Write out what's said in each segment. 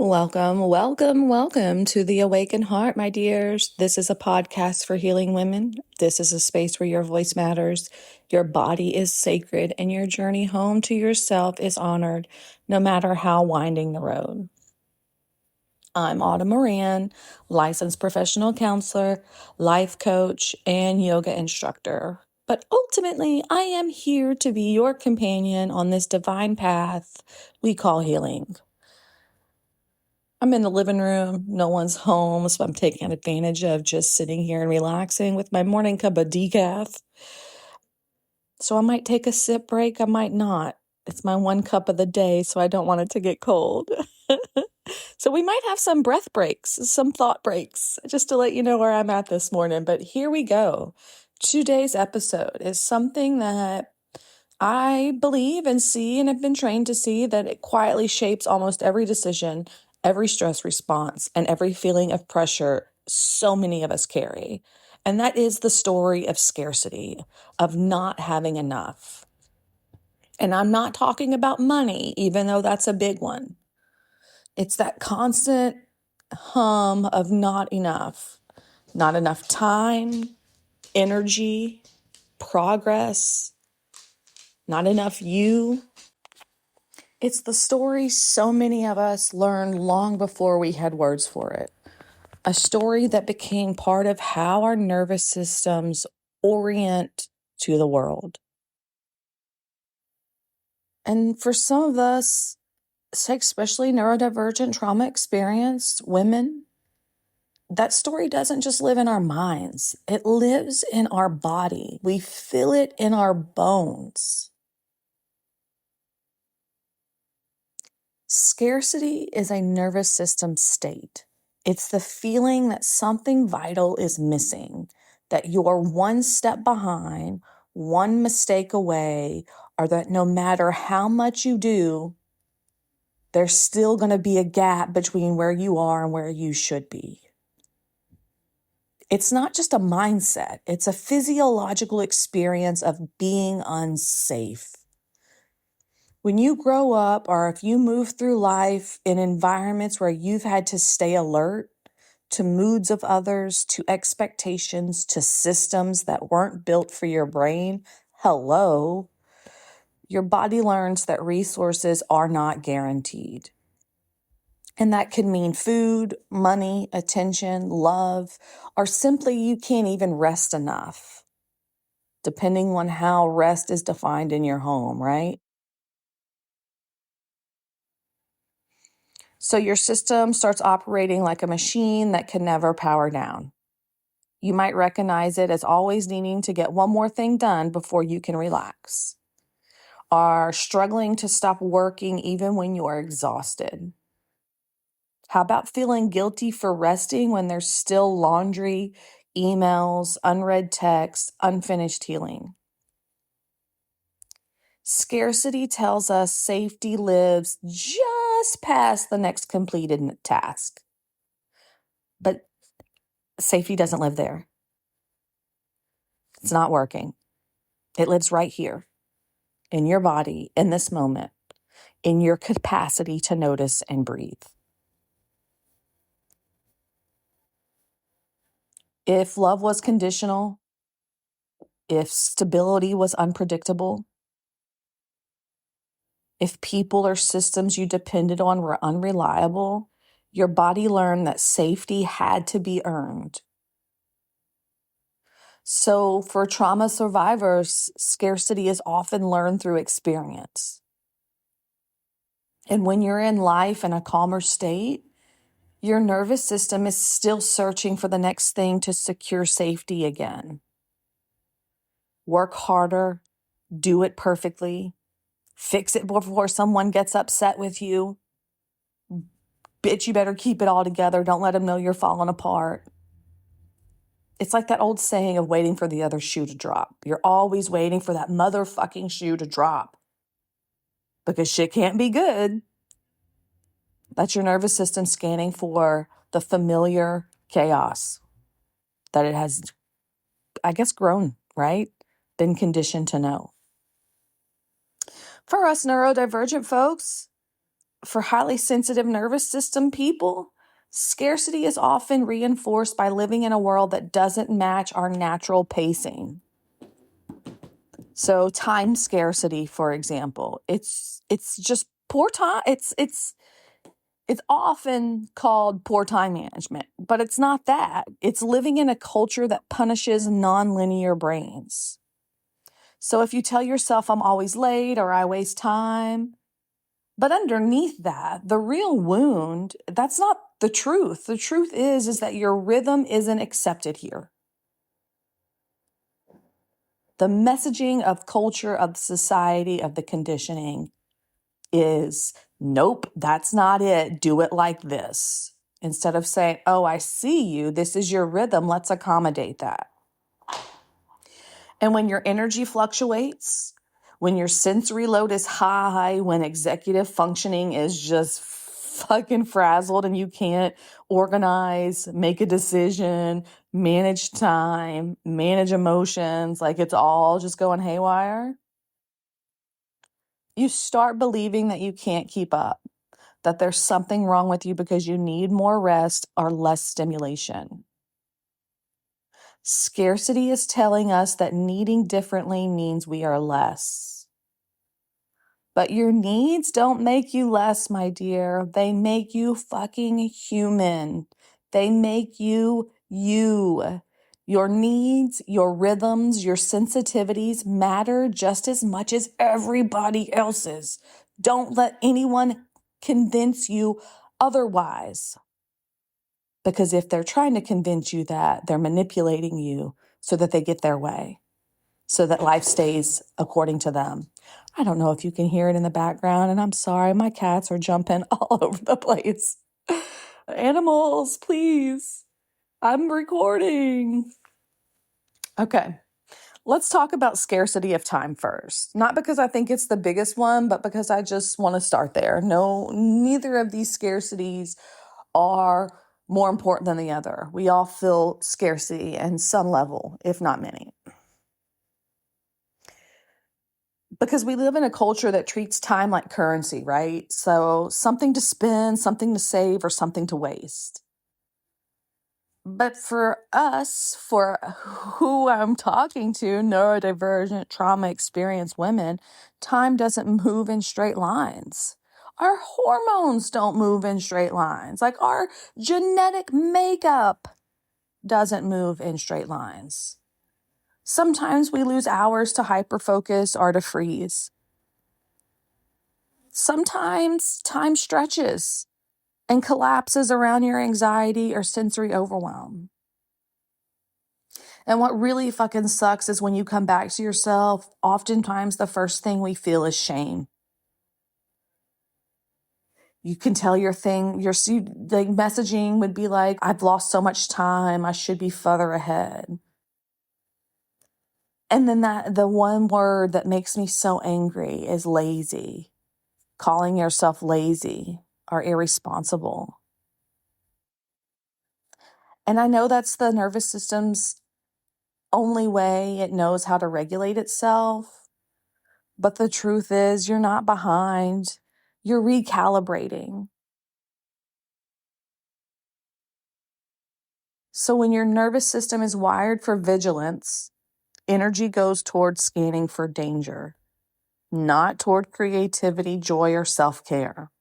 Welcome to the Awakened Heart, my dears. This is a podcast for healing women. This is a space where your voice matters, your body is sacred, and your journey home to yourself is honored, no matter how winding the road. I'm Autumn Moran, licensed professional counselor, life coach, and yoga instructor. But ultimately, I am here to be your companion on this divine path we call healing. I'm in the living room. No one's home, so I'm taking advantage of just sitting here and relaxing with my morning cup of decaf. So I might take a sip break. I might not. It's my one cup of the day, so I don't want it to get cold. So we might have some breath breaks, some thought breaks, just to let you know where I'm at this morning. But here we go. Today's episode is something that I believe and see and have been trained to see that it quietly shapes almost every decision, every stress response, and every feeling of pressure so many of us carry. And that is the story of scarcity, of not having enough. And I'm not talking about money, even though that's a big one. It's that constant hum of not enough time, energy, progress, not enough you. It's the story so many of us learned long before we had words for it. A story that became part of how our nervous systems orient to the world. And for some of us, especially neurodivergent, trauma experienced women, that story doesn't just live in our minds. It lives in our body. We feel it in our bones. Scarcity is a nervous system state. It's the feeling that something vital is missing, that you're one step behind, one mistake away, or that no matter how much you do, there's still going to be a gap between where you are and where you should be. It's not just a mindset, it's a physiological experience of being unsafe. When you grow up, or if you move through life in environments where you've had to stay alert to moods of others, to expectations, to systems that weren't built for your brain, hello, your body learns that resources are not guaranteed. And that can mean food, money, attention, love, or simply you can't even rest enough, depending on how rest is defined in your home, right? So your system starts operating like a machine that can never power down. You might recognize it as always needing to get one more thing done before you can relax, or struggling to stop working even when you are exhausted. How about feeling guilty for resting when there's still laundry, emails, unread texts, unfinished healing? Scarcity tells us safety lives just past the next completed task. But safety doesn't live there. It's not working. It lives right here, in your body, in this moment, in your capacity to notice and breathe. If love was conditional, if stability was unpredictable, if people or systems you depended on were unreliable, your body learned that safety had to be earned. So for trauma survivors, scarcity is often learned through experience. And when you're in life in a calmer state, your nervous system is still searching for the next thing to secure safety again. Work harder, do it perfectly, fix it before someone gets upset with you. Bitch, you better keep it all together. Don't let them know you're falling apart. It's like that old saying of waiting for the other shoe to drop. You're always waiting for that motherfucking shoe to drop because shit can't be good. That's your nervous system scanning for the familiar chaos that it has, I guess, grown, right? Been conditioned to know. For us neurodivergent folks, for highly sensitive nervous system people, scarcity is often reinforced by living in a world that doesn't match our natural pacing. So time scarcity, for example, it's just poor time. It's often called poor time management, but it's not that. It's living in a culture that punishes nonlinear brains. So if you tell yourself I'm always late or I waste time, but underneath that, the real wound, that's not the truth. The truth is that your rhythm isn't accepted here. The messaging of culture, of society, of the conditioning is, nope, that's not it. Do it like this. Instead of saying, oh, I see you. This is your rhythm. Let's accommodate that. And when your energy fluctuates, when your sensory load is high, when executive functioning is just fucking frazzled and you can't organize, make a decision, manage time, manage emotions, like it's all just going haywire, you start believing that you can't keep up, that there's something wrong with you because you need more rest or less stimulation. Scarcity is telling us that needing differently means we are less. But your needs don't make you less, my dear. They make you fucking human. They make you you. Your needs, your rhythms, your sensitivities matter just as much as everybody else's. Don't let anyone convince you otherwise. Because if they're trying to convince you that, they're manipulating you so that they get their way, so that life stays according to them. I don't know if you can hear it in the background, and I'm sorry, my cats are jumping all over the place. Animals, please. I'm recording. Okay, let's talk about scarcity of time first. Not because I think it's the biggest one, but because I just want to start there. No, neither of these scarcities are more important than the other. We all feel scarcity in some level, if not many. Because we live in a culture that treats time like currency, right? So something to spend, something to save, or something to waste. But for us, for who I'm talking to, neurodivergent, trauma experienced women, time doesn't move in straight lines. Our hormones don't move in straight lines. Like our genetic makeup doesn't move in straight lines. Sometimes we lose hours to hyperfocus or to freeze. Sometimes time stretches and collapses around your anxiety or sensory overwhelm. And what really fucking sucks is when you come back to yourself, oftentimes the first thing we feel is shame. You can tell your messaging would be like, I've lost so much time. I should be further ahead. And then the one word that makes me so angry is lazy. Calling yourself lazy or irresponsible. And I know that's the nervous system's only way it knows how to regulate itself. But the truth is, you're not behind. You're recalibrating. So when your nervous system is wired for vigilance, energy goes toward scanning for danger, not toward creativity, joy, or self-care.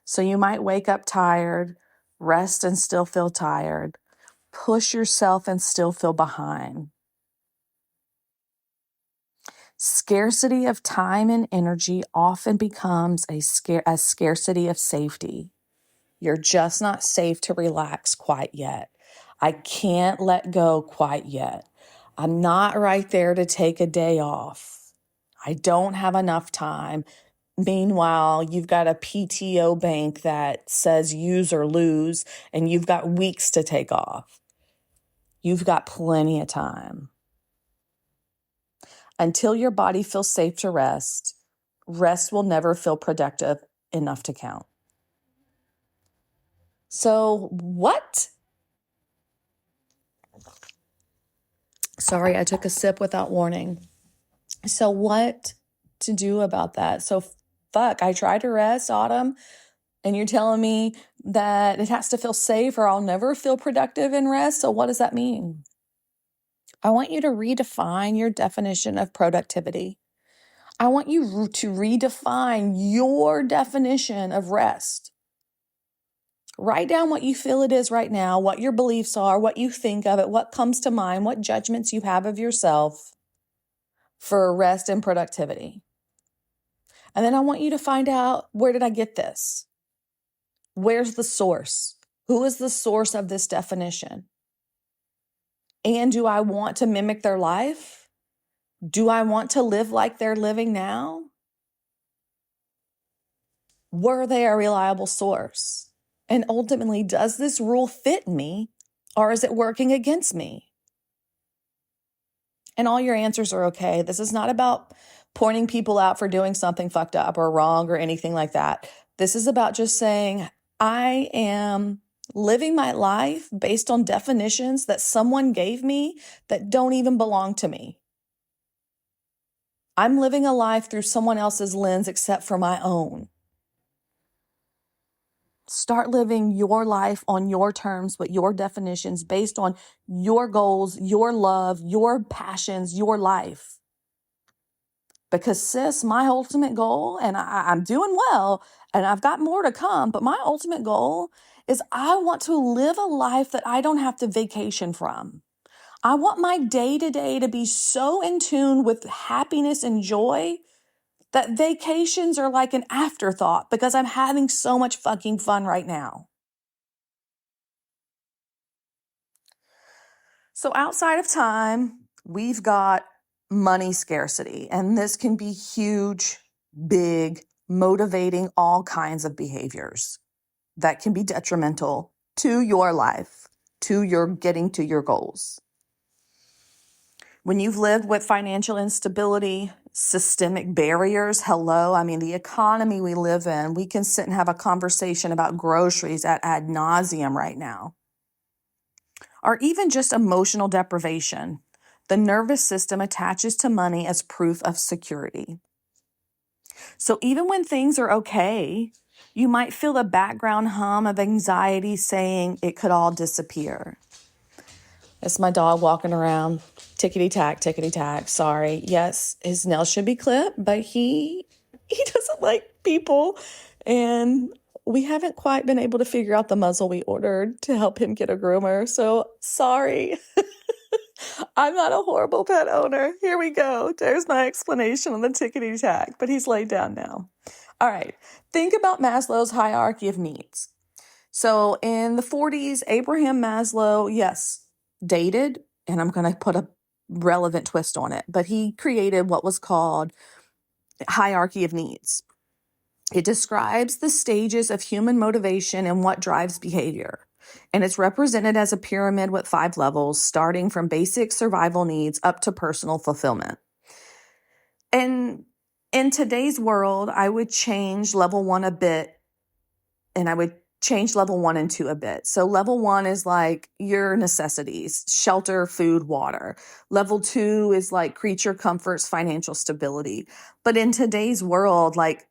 So you might wake up tired, rest and still feel tired, push yourself and still feel behind. Scarcity of time and energy often becomes a scarcity of safety. You're just not safe to relax quite yet. I can't let go quite yet. I'm not right there to take a day off. I don't have enough time. Meanwhile, you've got a PTO bank that says use or lose, and you've got weeks to take off. You've got plenty of time. Until your body feels safe to rest, rest will never feel productive enough to count. So what? Sorry, I took a sip without warning. So what to do about that? So fuck, I try to rest, Autumn, and you're telling me that it has to feel safe or I'll never feel productive in rest. So what does that mean? I want you to redefine your definition of productivity. I want you to redefine your definition of rest. Write down what you feel it is right now, what your beliefs are, what you think of it, what comes to mind, what judgments you have of yourself for rest and productivity. And then I want you to find out, where did I get this? Where's the source? Who is the source of this definition? And do I want to mimic their life? Do I want to live like they're living now? Were they a reliable source? And ultimately, does this rule fit me or is it working against me? And all your answers are okay. This is not about pointing people out for doing something fucked up or wrong or anything like that. This is about just saying, I am living my life based on definitions that someone gave me that don't even belong to me. I'm living a life through someone else's lens except for my own. Start living your life on your terms, with your definitions based on your goals, your love, your passions, your life. Because sis, my ultimate goal, and I'm doing well, and I've got more to come, but my ultimate goal is I want to live a life that I don't have to vacation from. I want my day-to-day to be so in tune with happiness and joy that vacations are like an afterthought because I'm having so much fucking fun right now. So outside of time, we've got money scarcity, and this can be huge, big, motivating all kinds of behaviors that can be detrimental to your life, to your getting to your goals. When you've lived with financial instability, systemic barriers, the economy we live in, we can sit and have a conversation about groceries ad nauseum right now. Or even just emotional deprivation. The nervous system attaches to money as proof of security. So even when things are okay, you might feel the background hum of anxiety saying it could all disappear. It's my dog walking around, tickety-tack, sorry. Yes, his nails should be clipped, but he doesn't like people. And we haven't quite been able to figure out the muzzle we ordered to help him get a groomer. So sorry. I'm not a horrible pet owner. Here we go. There's my explanation on the tickety-tack, but he's laid down now. All right. Think about Maslow's hierarchy of needs. So in the 40s, Abraham Maslow, yes, dated, and I'm going to put a relevant twist on it, but he created what was called hierarchy of needs. It describes the stages of human motivation and what drives behavior. And it's represented as a pyramid with 5 levels, starting from basic survival needs up to personal fulfillment. And in today's world, I would change level 1 a bit, and I would change level 1 and 2 a bit. So level 1 is like your necessities, shelter, food, water. Level 2 is like creature comforts, financial stability. But in today's world, like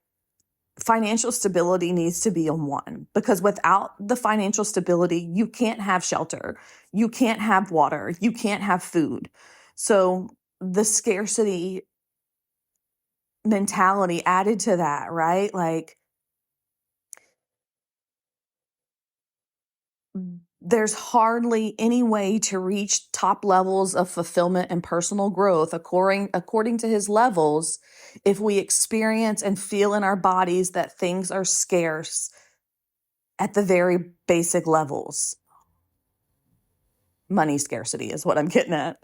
financial stability needs to be on 1, because without the financial stability, you can't have shelter, you can't have water, you can't have food. So the scarcity mentality added to that, right? Like there's hardly any way to reach top levels of fulfillment and personal growth according to his levels if we experience and feel in our bodies that things are scarce at the very basic levels. Money scarcity is what I'm getting at.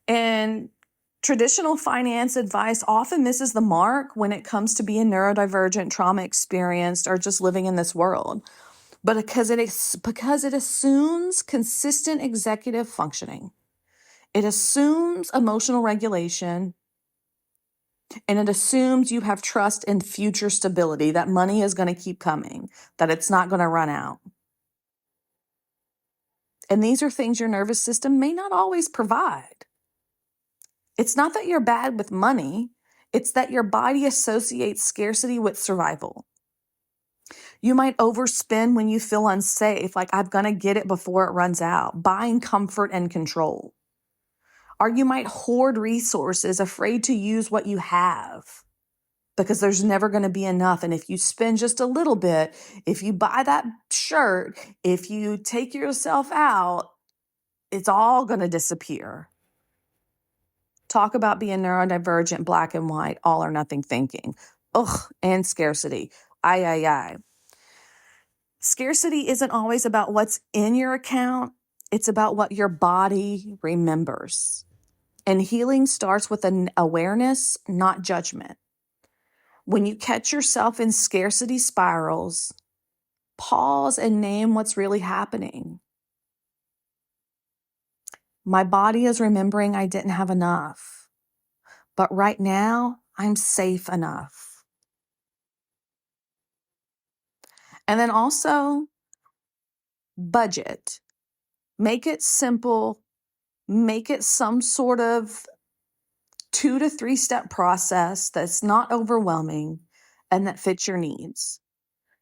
And traditional finance advice often misses the mark when it comes to being neurodivergent, trauma experienced, or just living in this world. But because it assumes consistent executive functioning. It assumes emotional regulation, and it assumes you have trust in future stability, that money is going to keep coming, that it's not going to run out. And these are things your nervous system may not always provide. It's not that you're bad with money. It's that your body associates scarcity with survival. You might overspend when you feel unsafe, like I'm going to get it before it runs out, buying comfort and control. Or you might hoard resources, afraid to use what you have because there's never going to be enough. And if you spend just a little bit, if you buy that shirt, if you take yourself out, it's all going to disappear. Talk about being neurodivergent, black and white, all or nothing thinking. Ugh, and scarcity. Aye. Scarcity isn't always about what's in your account. It's about what your body remembers. And healing starts with an awareness, not judgment. When you catch yourself in scarcity spirals, pause and name what's really happening. My body is remembering I didn't have enough, but right now I'm safe enough. And then also budget. Make it simple. Make it some sort of 2 to 3 step process that's not overwhelming and that fits your needs.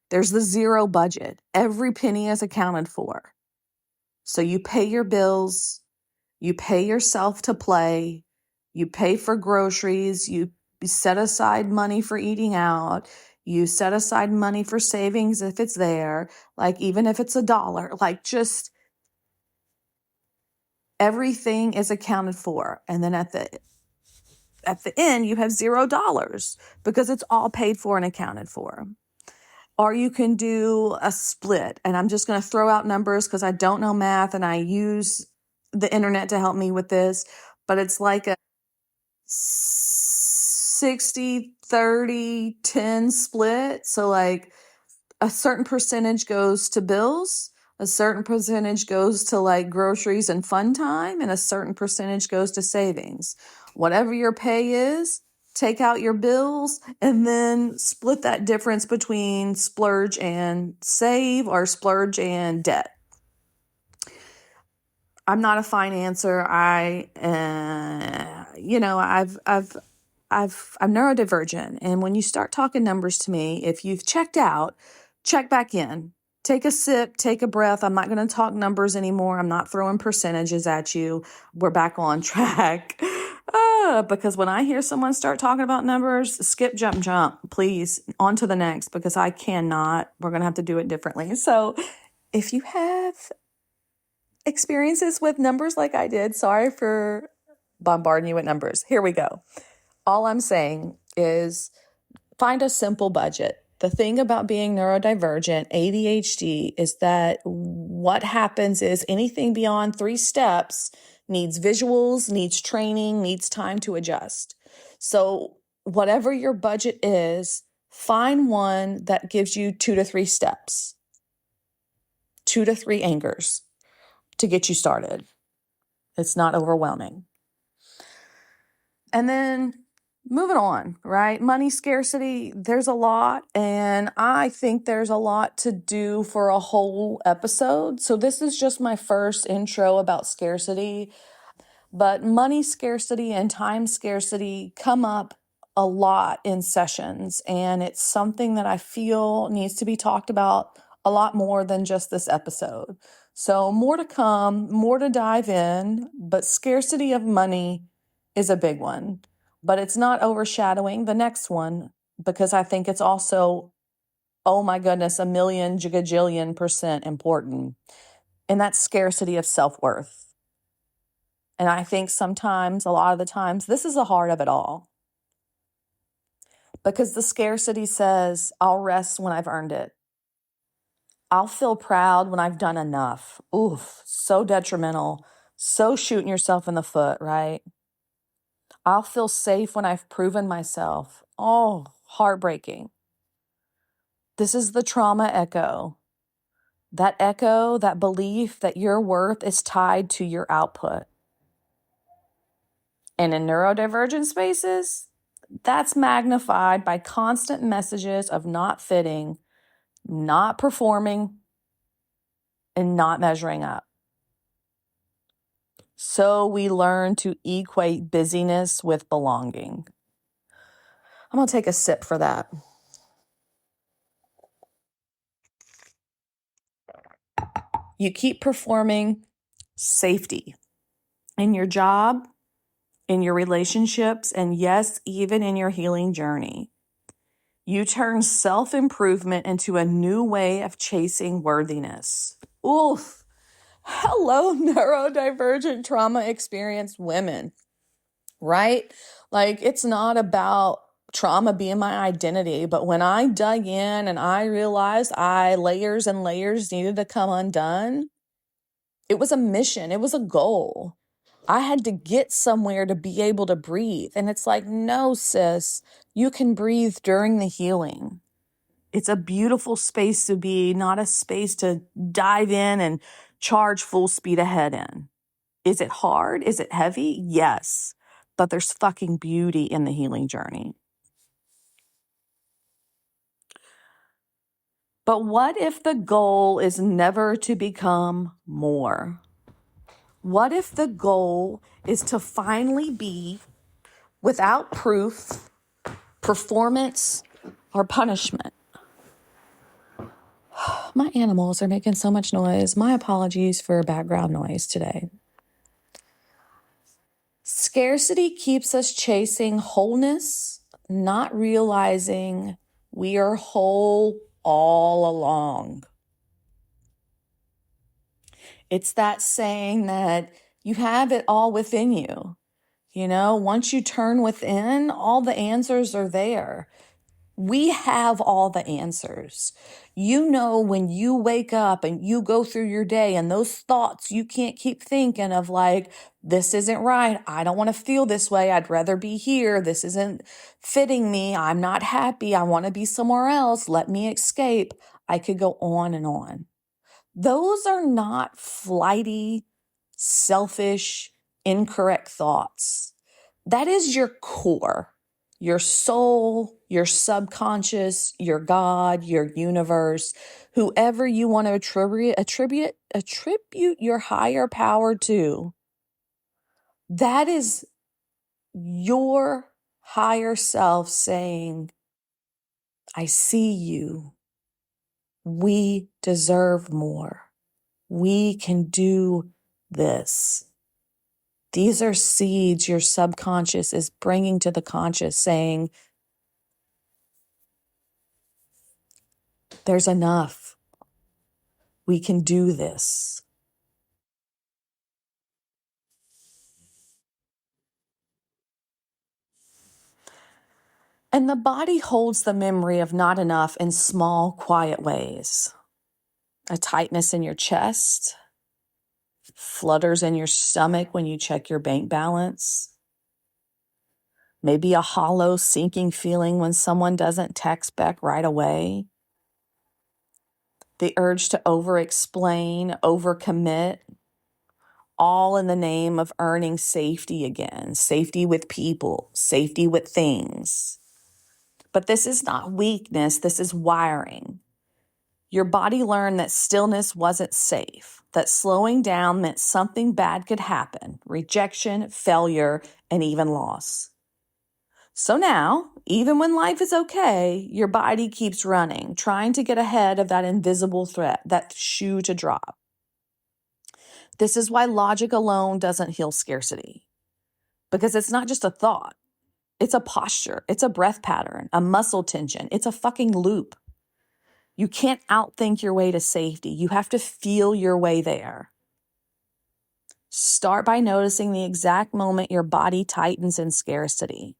There's the zero budget. Every penny is accounted for. So you pay your bills, you pay yourself to play, you pay for groceries, you set aside money for eating out, you set aside money for savings if it's there, like even if it's $1, like just everything is accounted for. And then at the end, you have $0 because it's all paid for and accounted for. Or you can do a split. And I'm just going to throw out numbers because I don't know math and I use the internet to help me with this. But it's like a 60-30-10 split. So like a certain percentage goes to bills, a certain percentage goes to like groceries and fun time, and a certain percentage goes to savings. Whatever your pay is, take out your bills and then split that difference between splurge and save or splurge and debt. I'm not a financer. I'm neurodivergent. And when you start talking numbers to me, if you've checked out, check back in. Take a sip, take a breath. I'm not going to talk numbers anymore. I'm not throwing percentages at you. We're back on track. Because when I hear someone start talking about numbers, skip, jump, please, on to the next, because I cannot. We're going to have to do it differently. So if you have experiences with numbers like I did, sorry for bombarding you with numbers. Here we go. All I'm saying is find a simple budget. The thing about being neurodivergent, ADHD, is that what happens is anything beyond 3 steps needs visuals, needs training, needs time to adjust. So whatever your budget is, find one that gives you 2 to 3 steps, 2 to 3 anchors to get you started. It's not overwhelming. And then moving on, right? Money scarcity, there's a lot, and I think there's a lot to do for a whole episode. So this is just my first intro about scarcity, but money scarcity and time scarcity come up a lot in sessions, and it's something that I feel needs to be talked about a lot more than just this episode. So more to come, more to dive in, but scarcity of money is a big one, but it's not overshadowing the next one because I think it's also, oh my goodness, a million gajillion % important. And that's scarcity of self-worth. And I think sometimes, a lot of the times, this is the heart of it all. Because the scarcity says, I'll rest when I've earned it. I'll feel proud when I've done enough. Oof, so detrimental, so shooting yourself in the foot, right? I'll feel safe when I've proven myself. Oh, heartbreaking. This is the trauma echo. That echo, that belief that your worth is tied to your output. And in neurodivergent spaces, that's magnified by constant messages of not fitting, not performing, and not measuring up. So we learn to equate busyness with belonging. I'm going to take a sip for that. You keep performing safety in your job, in your relationships, and yes, even in your healing journey. You turn self-improvement into a new way of chasing worthiness. Oof. Hello, neurodivergent trauma experienced women, right? Like, it's not about trauma being my identity, but when I dug in and I realized layers and layers needed to come undone, it was a mission. It was a goal. I had to get somewhere to be able to breathe. And it's like, no, sis, you can breathe during the healing. It's a beautiful space to be, not a space to dive in and charge full speed ahead in. Is it hard? Is it heavy? Yes. But there's fucking beauty in the healing journey. But what if the goal is never to become more? What if the goal is to finally be without proof, performance, or punishment? My animals are making so much noise. My apologies for background noise today. Scarcity keeps us chasing wholeness, not realizing we are whole all along. It's that saying that you have it all within you. You know, once you turn within, all the answers are there. We have all the answers. You know, when you wake up and you go through your day and those thoughts you can't keep thinking of, like, this isn't right. I don't want to feel this way. I'd rather be here. This isn't fitting me. I'm not happy. I want to be somewhere else. Let me escape. I could go on and on. Those are not flighty, selfish, incorrect thoughts. That is your core, your soul, your subconscious, your God, your universe, whoever you want to attribute your higher power to. That is your higher self saying, I see you. We deserve more. We can do this. These are seeds your subconscious is bringing to the conscious, saying, there's enough. We can do this. And the body holds the memory of not enough in small, quiet ways. A tightness in your chest, flutters in your stomach when you check your bank balance. Maybe a hollow, sinking feeling when someone doesn't text back right away. The urge to over-explain, over-commit, all in the name of earning safety again, safety with people, safety with things. But this is not weakness, this is wiring. Your body learned that stillness wasn't safe, that slowing down meant something bad could happen, rejection, failure, and even loss. So now, even when life is okay, your body keeps running, trying to get ahead of that invisible threat, that shoe to drop. This is why logic alone doesn't heal scarcity, because it's not just a thought. It's a posture. It's a breath pattern, a muscle tension. It's a fucking loop. You can't outthink your way to safety. You have to feel your way there. Start by noticing the exact moment your body tightens in scarcity.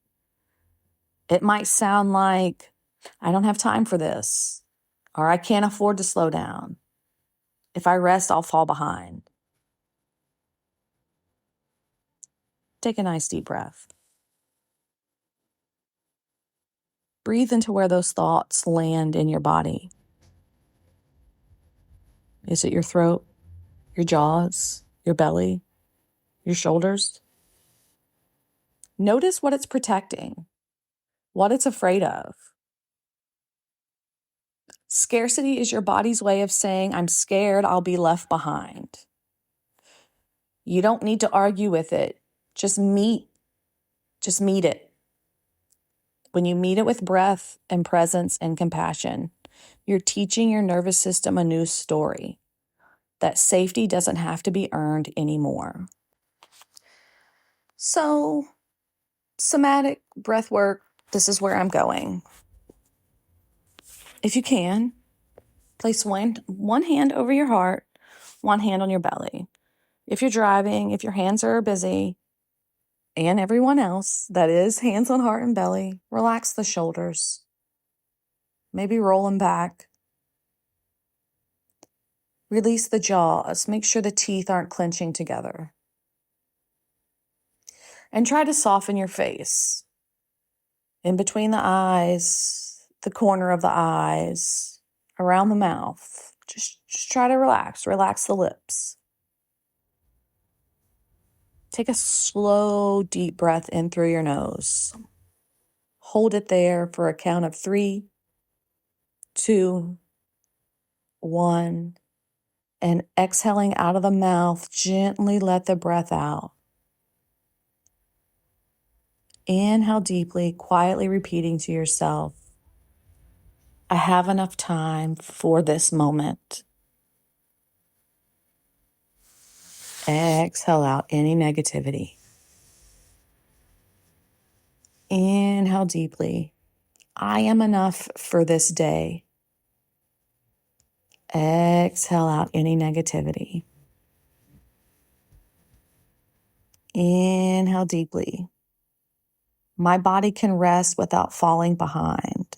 It might sound like, I don't have time for this, or I can't afford to slow down. If I rest, I'll fall behind. Take a nice deep breath. Breathe into where those thoughts land in your body. Is it your throat, your jaws, your belly, your shoulders? Notice what it's protecting, what it's afraid of. Scarcity is your body's way of saying, I'm scared I'll be left behind. You don't need to argue with it. Just meet it. When you meet it with breath and presence and compassion, you're teaching your nervous system a new story, that safety doesn't have to be earned anymore. So, somatic breath work, this is where I'm going. If you can, place one hand over your heart, one hand on your belly. If you're driving, if your hands are busy, and everyone else, that is hands on heart and belly, relax the shoulders. Maybe roll them back. Release the jaws. Make sure the teeth aren't clenching together. And try to soften your face. In between the eyes, the corner of the eyes, around the mouth. Just try to relax. Relax the lips. Take a slow, deep breath in through your nose. Hold it there for a count of 3, 2, 1. And exhaling out of the mouth, gently let the breath out. Inhale deeply, quietly repeating to yourself, I have enough time for this moment. Exhale out any negativity. Inhale deeply. I am enough for this day. Exhale out any negativity. Inhale deeply. My body can rest without falling behind.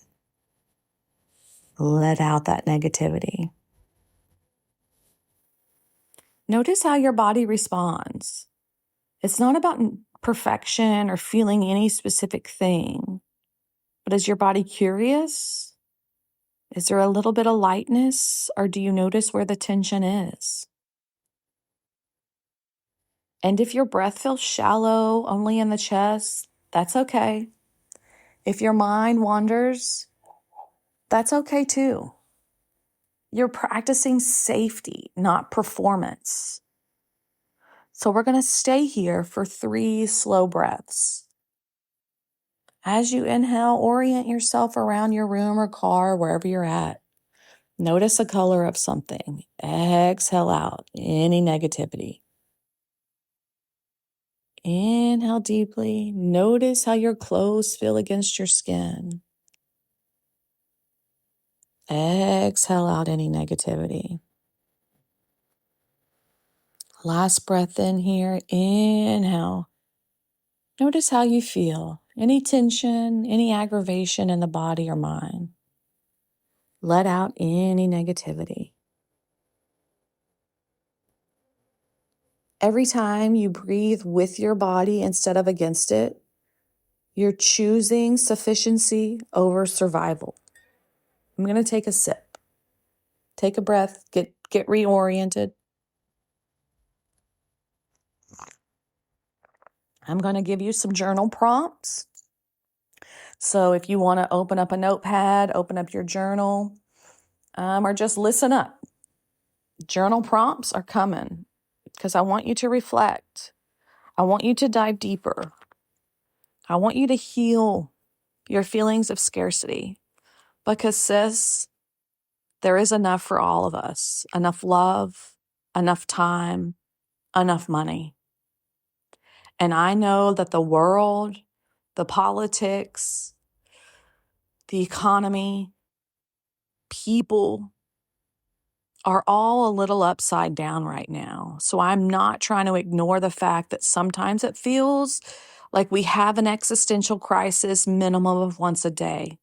Let out that negativity. Notice how your body responds. It's not about perfection or feeling any specific thing, but is your body curious? Is there a little bit of lightness, or do you notice where the tension is? And if your breath feels shallow, only in the chest, that's okay. If your mind wanders, that's okay too. You're practicing safety, not performance. So we're going to stay here for 3 slow breaths. As you inhale, orient yourself around your room or car, wherever you're at. Notice the color of something. Exhale out any negativity. Inhale deeply. Notice how your clothes feel against your skin. Exhale out any negativity. Last breath in here. Inhale. Notice how you feel. Any tension, any aggravation in the body or mind. Let out any negativity. Every time you breathe with your body instead of against it, you're choosing sufficiency over survival. I'm going to take a sip. Take a breath, get reoriented. I'm going to give you some journal prompts. So if you want to open up a notepad, open up your journal, or just listen up. Journal prompts are coming because I want you to reflect. I want you to dive deeper. I want you to heal your feelings of scarcity because, sis, there is enough for all of us. Enough love, enough time, enough money. And I know that the world, the politics, the economy, people are all a little upside down right now. So I'm not trying to ignore the fact that sometimes it feels like we have an existential crisis minimum of once a day.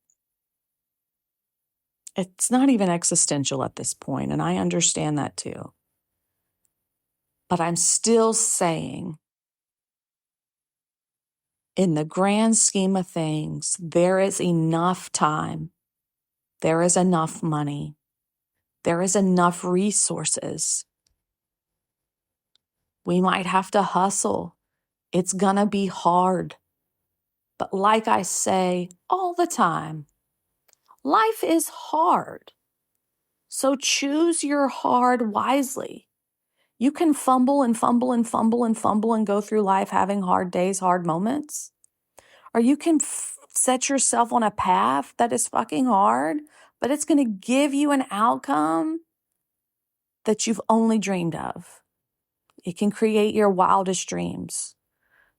It's not even existential at this point, and I understand that too. But I'm still saying, in the grand scheme of things, there is enough time. There is enough money. There is enough resources. We might have to hustle. It's gonna be hard. But like I say all the time, life is hard. So choose your hard wisely. You can fumble and fumble and fumble and fumble and go through life having hard days, hard moments. Or you can set yourself on a path that is fucking hard, but it's going to give you an outcome that you've only dreamed of. It can create your wildest dreams.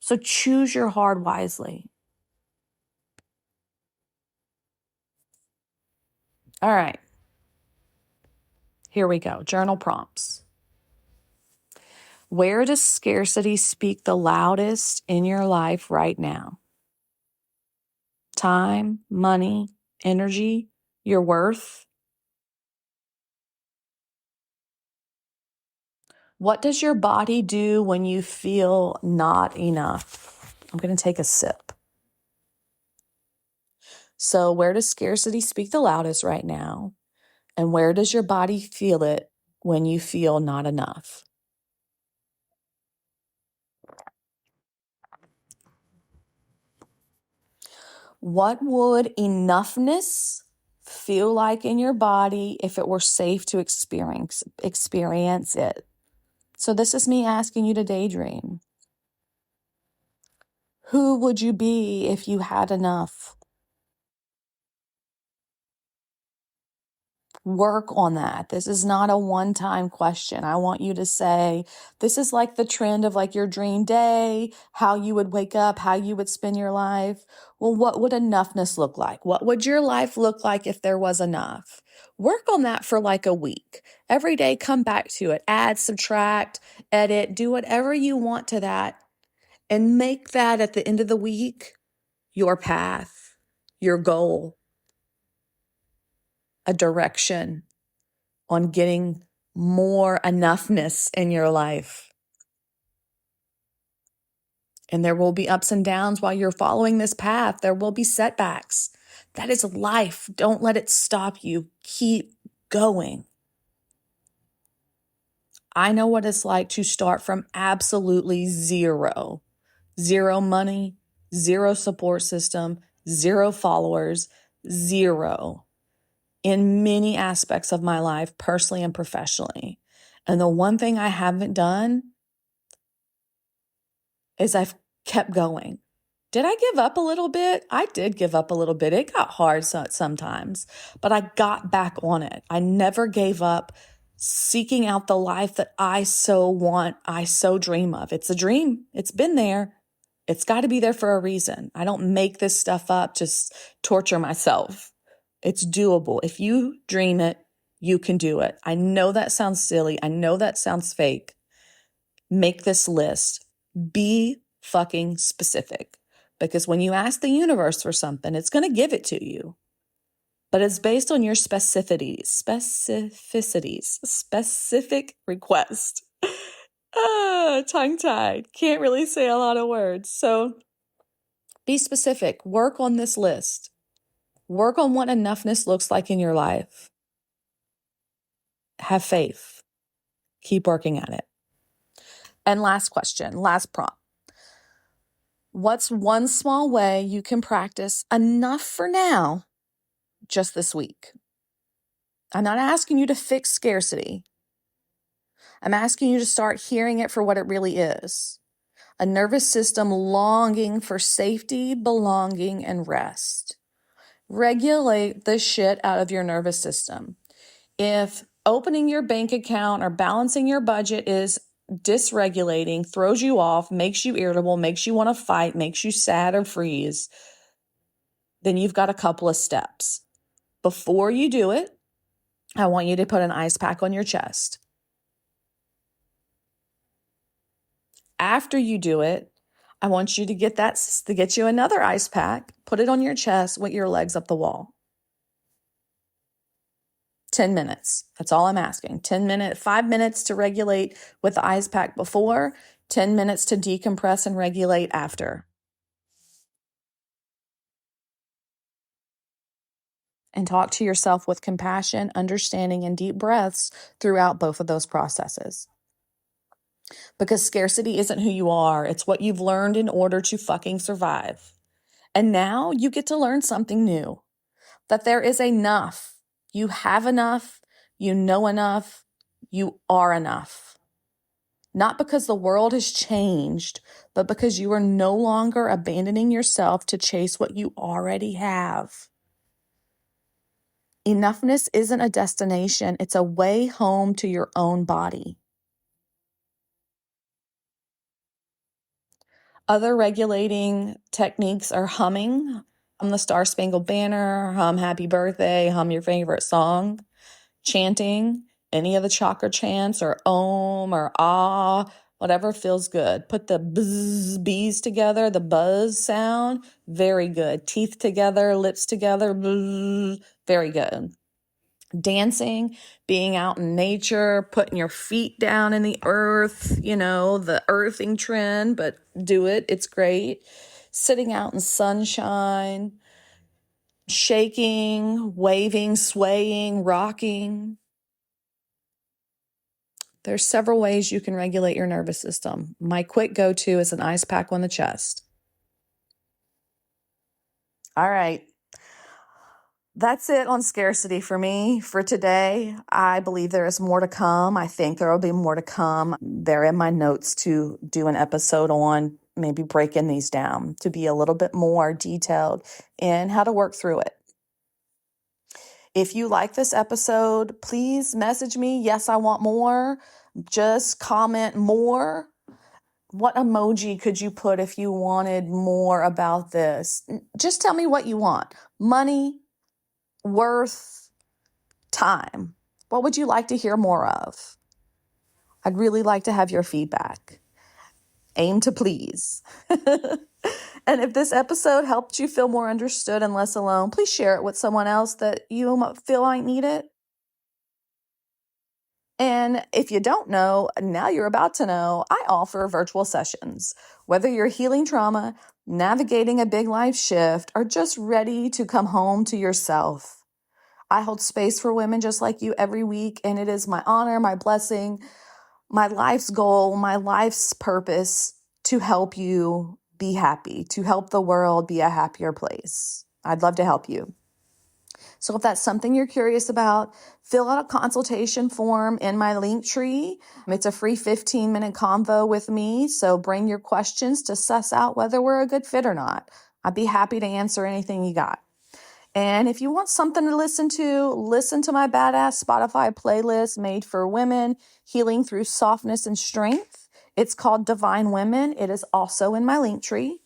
So choose your hard wisely. All right. Here we go. Journal prompts. Where does scarcity speak the loudest in your life right now? Time, money, energy, your worth? What does your body do when you feel not enough? I'm going to take a sip. So, where does scarcity speak the loudest right now? And where does your body feel it when you feel not enough? What would enoughness feel like in your body if it were safe to experience it? So this is me asking you to daydream. Who would you be if you had enough? Work on that. This is not a one-time question. I want you to say, this is like the trend of like your dream day, how you would wake up, how you would spend your life. Well, what would enoughness look like? What would your life look like if there was enough? Work on that for like a week. Every day, come back to it. Add, subtract, edit, do whatever you want to that. And make that at the end of the week your path, your goal, a direction on getting more enoughness in your life. And there will be ups and downs while you're following this path. There will be setbacks. That is life. Don't let it stop you. Keep going. I know what it's like to start from absolutely zero. Zero money, zero support system, zero followers, zero in many aspects of my life, personally and professionally. And the one thing I haven't done is I've kept going. Did I give up a little bit? I did give up a little bit. It got hard sometimes, but I got back on it. I never gave up seeking out the life that I so want, I so dream of. It's a dream. It's been there. It's got to be there for a reason. I don't make this stuff up, just torture myself. It's doable. If you dream it, you can do it. I know that sounds silly. I know that sounds fake. Make this list. Be fucking specific. Because when you ask the universe for something, it's going to give it to you. But it's based on your specific request. Tongue-tied. Can't really say a lot of words. So be specific. Work on this list. Work on what enoughness looks like in your life. Have faith. Keep working at it. And last question, last prompt. What's one small way you can practice enough for now, just this week? I'm not asking you to fix scarcity. I'm asking you to start hearing it for what it really is. A nervous system longing for safety, belonging, and rest. Regulate the shit out of your nervous system. If opening your bank account or balancing your budget is dysregulating, throws you off, makes you irritable, makes you want to fight, makes you sad or freeze, then you've got a couple of steps. Before you do it, I want you to put an ice pack on your chest. After you do it, I want you to get you another ice pack, put it on your chest with your legs up the wall. 10 minutes. That's all I'm asking. 5 minutes to regulate with the ice pack before, 10 minutes to decompress and regulate after. And talk to yourself with compassion, understanding, and deep breaths throughout both of those processes. Because scarcity isn't who you are. It's what you've learned in order to fucking survive. And now you get to learn something new. That there is enough. You have enough. You know enough. You are enough. not because the world has changed, but because you are no longer abandoning yourself to chase what you already have. Enoughness isn't a destination, it's a way home to your own body. Other regulating techniques are humming. Hum the Star Spangled Banner, hum Happy Birthday, hum your favorite song. Chanting, any of the chakra chants or om or ah, whatever feels good. Put the bzz, bees together, the buzz sound, very good. Teeth together, lips together, bzz, very good. Dancing, being out in nature, putting your feet down in the earth, the earthing trend, but do it. It's great. Sitting out in sunshine, shaking, waving, swaying, rocking. There's several ways you can regulate your nervous system. My quick go-to is an ice pack on the chest. All right. That's it on scarcity for me for today. I believe there is more to come. I think there will be more to come. They're in my notes to do an episode on maybe breaking these down to be a little bit more detailed in how to work through it. If you like this episode, please message me. Yes, I want more. Just comment more. What emoji could you put if you wanted more about this? Just tell me what you want. Money, worth, time. What would you like to hear more of? I'd really like to have your feedback. Aim to please. And if this episode helped you feel more understood and less alone, please share it with someone else that you feel might need it. And if you don't know, now you're about to know, I offer virtual sessions. Whether you're healing trauma, navigating a big life shift, or just ready to come home to yourself, I hold space for women just like you every week, and it is my honor, my blessing, my life's goal, my life's purpose to help you be happy, to help the world be a happier place. I'd love to help you. So if that's something you're curious about, fill out a consultation form in my link tree. It's a free 15-minute convo with me. So bring your questions to suss out whether we're a good fit or not. I'd be happy to answer anything you got. And if you want something to listen to my badass Spotify playlist made for women healing through softness and strength. It's called Divine Women. It is also in my link tree.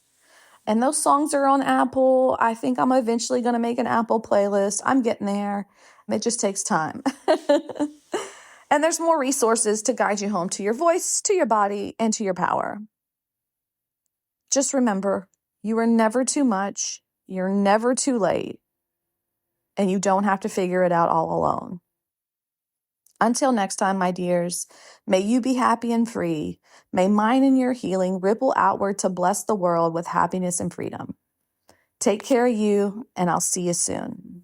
And those songs are on Apple. I think I'm eventually going to make an Apple playlist. I'm getting there. It just takes time. And there's more resources to guide you home to your voice, to your body, and to your power. Just remember, you are never too much. You're never too late. And you don't have to figure it out all alone. Until next time, my dears, may you be happy and free. May mine and your healing ripple outward to bless the world with happiness and freedom. Take care of you, and I'll see you soon.